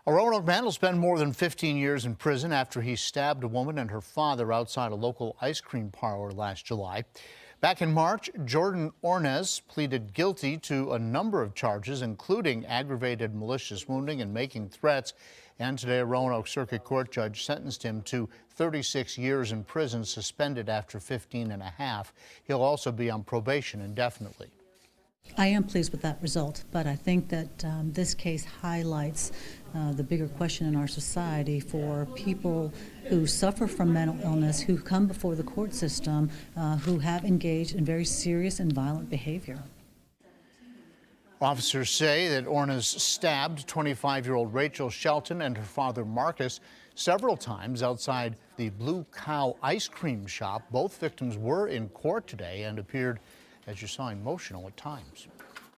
A Roanoke man will spend more than 15 years in prison after he stabbed a woman and her father outside a local ice cream parlor last July. Back in March, Jordan Ornez pleaded guilty to a number of charges, including aggravated malicious wounding and making threats. And today, a Roanoke Circuit Court judge sentenced him to 36 years in prison, suspended after 15 and a half. He'll also be on probation indefinitely. I am pleased with that result, but I think that this case highlights the bigger question in our society for people who suffer from mental illness, who come before the court system, who have engaged in very serious and violent behavior. Officers say that Ornez stabbed 25-year-old Rachel Shelton and her father Marcus several times outside the Blue Cow ice cream shop. Both victims were in court today and appeared, as you saw, emotional at times.